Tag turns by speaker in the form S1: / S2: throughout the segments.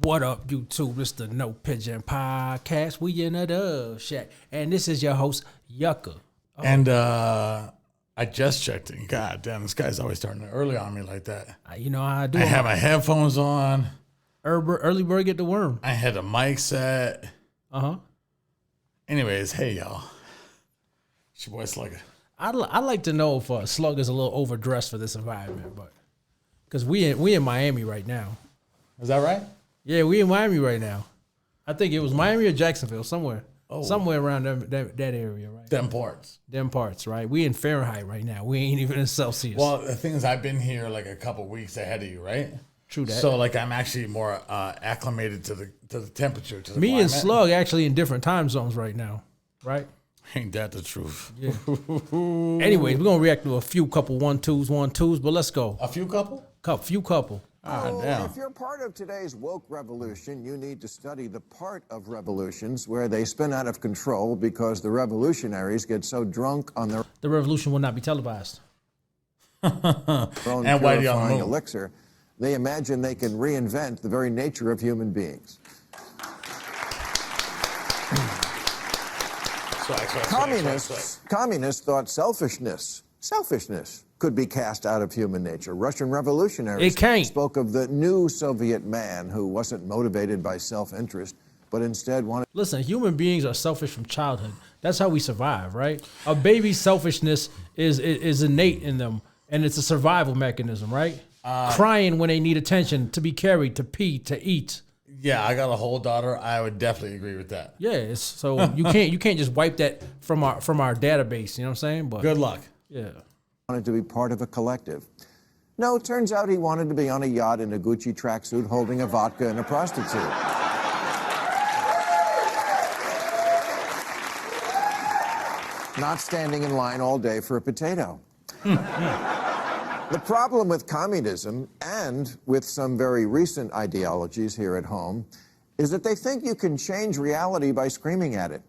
S1: What up, YouTube? It's the No Pigeon Podcast. We in a dove shack. And this is your host, Yucca.
S2: Oh. And I just checked it. God damn, this guy's always starting early on me like that.
S1: You know how I do.
S2: I have my headphones on.
S1: Early bird get the worm.
S2: I had a mic set.
S1: Uh-huh.
S2: Anyways, hey, y'all. It's your boy Slugger.
S1: I'd like to know if Slugger's a little overdressed for this environment, but because we in Miami right now.
S2: Is that right?
S1: Yeah, we in Miami right now. I think it was Miami or Jacksonville, somewhere around that area, right?
S2: Them parts,
S1: right? We in Fahrenheit right now. We ain't even in Celsius.
S2: Well, the thing is, I've been here like a couple weeks ahead of you, right?
S1: True that.
S2: So like, I'm actually more acclimated to the temperature. To the
S1: Me
S2: climate.
S1: and Slug actually in different time zones right now, right?
S2: Ain't that the truth?
S1: Yeah. Anyways, we're gonna react to a few couple one twos, but let's go.
S2: A few couple?
S1: Few couple.
S3: If you're part of today's woke revolution, you need to study the part of revolutions where they spin out of control because the revolutionaries get so drunk on their
S1: The revolution will not be televised.
S3: own
S2: And why do y'all
S3: purifying
S2: move?
S3: elixir. They imagine they can reinvent the very nature of human beings. Communists thought selfishness could be cast out of human nature. Russian revolutionaries spoke of the new Soviet man who wasn't motivated by self-interest, but instead wanted...
S1: Listen, human beings are selfish from childhood. That's how we survive, right? A baby's selfishness is innate in them, and it's a survival mechanism, right? Crying when they need attention, to be carried, to pee, to eat.
S2: Yeah, I got a whole daughter. I would definitely agree with that.
S1: Yeah, so you can't just wipe that from our database. You know what I'm saying? But
S2: good luck.
S1: Yeah.
S3: Wanted to be part of a collective. No, it turns out he wanted to be on a yacht in a Gucci tracksuit holding a vodka and a prostitute. Not standing in line all day for a potato. The problem with communism and with some very recent ideologies here at home is that they think you can change reality by screaming at it,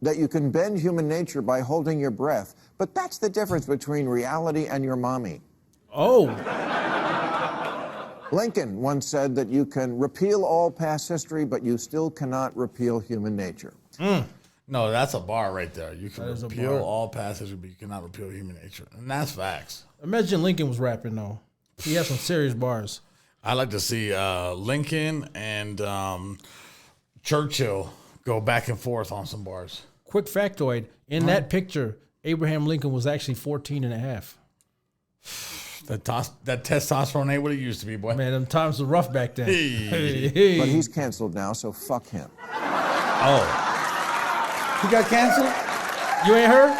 S3: that you can bend human nature by holding your breath. But that's the difference between reality and your mommy.
S1: Oh.
S3: Lincoln once said that you can repeal all past history, but you still cannot repeal human nature.
S2: No, that's a bar right there. You can repeal all past history, but you cannot repeal human nature. And that's facts.
S1: Imagine Lincoln was rapping, though. He has some serious bars.
S2: I like to see Lincoln and Churchill go back and forth on some bars.
S1: Quick factoid, in that picture, Abraham Lincoln was actually 14 and a half.
S2: That testosterone ain't what it used to be, boy.
S1: Man, them times were rough back then.
S2: Hey.
S3: But he's canceled now, so fuck him.
S2: Oh. He got canceled?
S1: You ain't heard?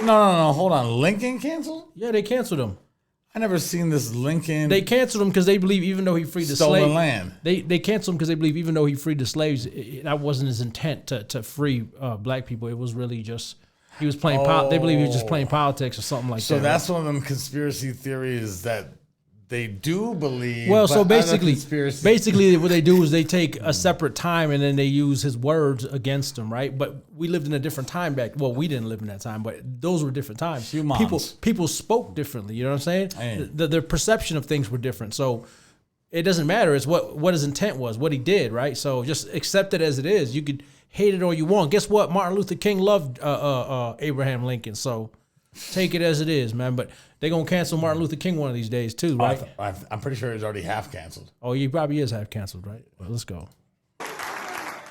S2: No. Hold on. Lincoln canceled?
S1: Yeah, they canceled him.
S2: I never seen this Lincoln.
S1: They canceled him because they believe even though he freed the
S2: stolen
S1: slaves.
S2: land.
S1: They canceled him because they believe even though he freed the slaves, that wasn't his intent to free black people. It was really just, he was playing, they believe he was just playing politics or something like that.
S2: So that's one of them conspiracy theories that they do believe.
S1: Well, so basically what they do is they take a separate time and then they use his words against him, right? But we lived in a different time back. Well, we didn't live in that time, but those were different times. People spoke differently. You know what I'm saying? The perception of things were different. So it doesn't matter. It's what his intent was, what he did, right? So just accept it as it is. You could hate it all you want. Guess what? Martin Luther King loved Abraham Lincoln. So take it as it is, man. But they're going to cancel Martin Luther King one of these days, too, right?
S2: I'm pretty sure he's already half canceled.
S1: Oh, he probably is half canceled, right? Well, let's go.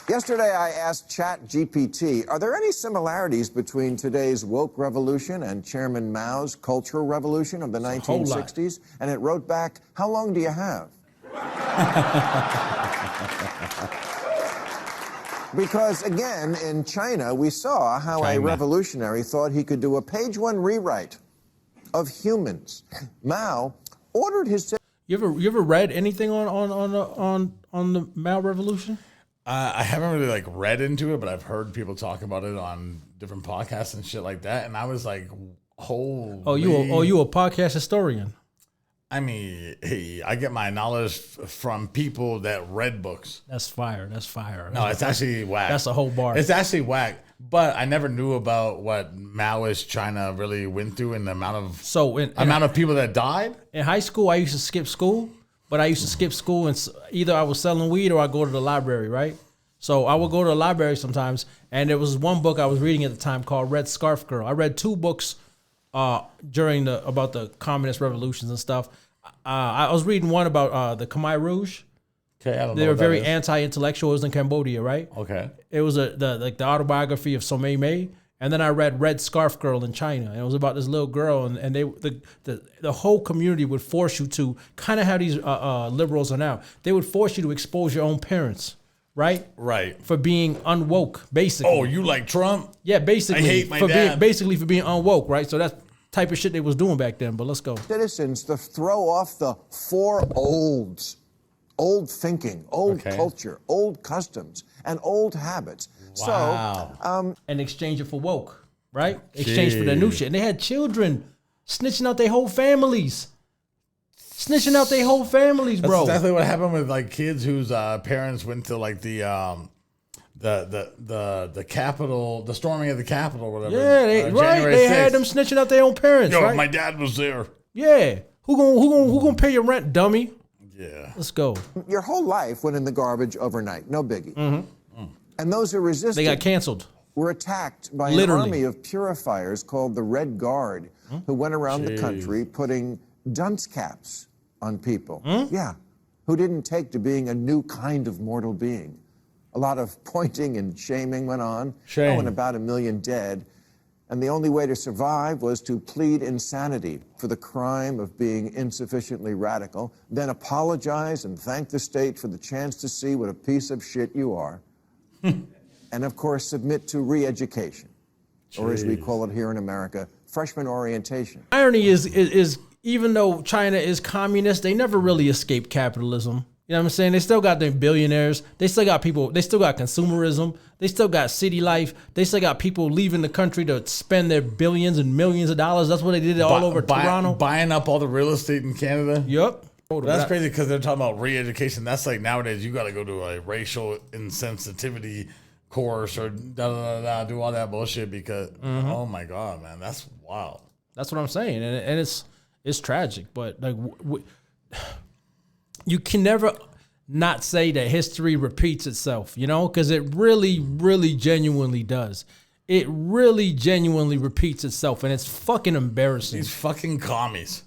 S3: Yesterday, I asked ChatGPT, are there any similarities between today's woke revolution and Chairman Mao's cultural revolution of the 1960s? And it wrote back, how long do you have? Because, again, in China, we saw how a revolutionary thought he could do a page-one rewrite of Humans. Mao ordered his...
S1: You ever read anything on the Mao revolution?
S2: I haven't really read into it, but I've heard people talk about it on different podcasts and shit like that, and I was like, holy...
S1: Oh, you a podcast historian?
S2: I mean, hey, I get my knowledge from people that read books.
S1: That's fire.
S2: No, it's actually whack.
S1: That's a whole bar.
S2: It's actually whack. But I never knew about what Maoist China really went through and the amount of people that died.
S1: In high school, I used to skip school but I used to skip school and either I was selling weed or I go to the library, right? So I would go to the library sometimes, and there was one book I was reading at the time called Red Scarf Girl. I read 2 books about the communist revolutions and stuff. I was reading one about the Khmer Rouge.
S2: Okay, I don't know.
S1: They were very anti-intellectuals in Cambodia, right?
S2: Okay.
S1: It was the autobiography of Sommei May, and then I read Red Scarf Girl in China, and it was about this little girl, and the whole community would force you to kind of how these liberals are now. They would force you to expose your own parents, right?
S2: Right.
S1: For being unwoke, basically.
S2: Oh, you like Trump?
S1: Yeah, basically.
S2: I hate my dad.
S1: For being unwoke, right? So that's type of shit they was doing back then. But let's go.
S3: Citizens to throw off the 4 olds. Old thinking, old culture, old customs, and old habits.
S2: Wow.
S3: So,
S1: and exchange it for woke, right? Exchange for the new shit. And they had children snitching out their whole families. Snitching out their whole families, bro.
S2: That's exactly what happened with like kids whose parents went to like the Capitol, the storming of the Capitol, whatever.
S1: Yeah, they had them snitching out their own parents.
S2: Yo,
S1: right?
S2: my dad was there.
S1: Yeah, who gonna pay your rent, dummy?
S2: Yeah.
S1: Let's go.
S3: your whole life went in the garbage overnight, no biggie. And those who resisted
S1: They got canceled.
S3: were attacked by
S1: Literally.
S3: an army of purifiers called the Red Guard, who went around the country putting dunce caps on people. Yeah, who didn't take to being a new kind of mortal being. A lot of pointing and shaming went on.
S2: Shame.
S3: And about 1 million dead. And the only way to survive was to plead insanity for the crime of being insufficiently radical, then apologize and thank the state for the chance to see what a piece of shit you are. And of course, submit to re-education, or as we call it here in America, freshman orientation.
S1: Irony is even though China is communist, they never really escaped capitalism. You know what I'm saying? They still got their billionaires. They still got people. They still got consumerism. They still got city life. They still got people leaving the country to spend their billions and millions of dollars. That's what they did all over Toronto.
S2: Buying up all the real estate in Canada.
S1: Yep.
S2: That's crazy because they're talking about re-education. That's like nowadays you got to go to a racial insensitivity course or do all that bullshit because, oh my God, man, that's wild.
S1: That's what I'm saying. And it's tragic. But like you can never not say that history repeats itself, you know, because it really, really genuinely does. It really genuinely repeats itself, and it's fucking embarrassing.
S2: These fucking commies.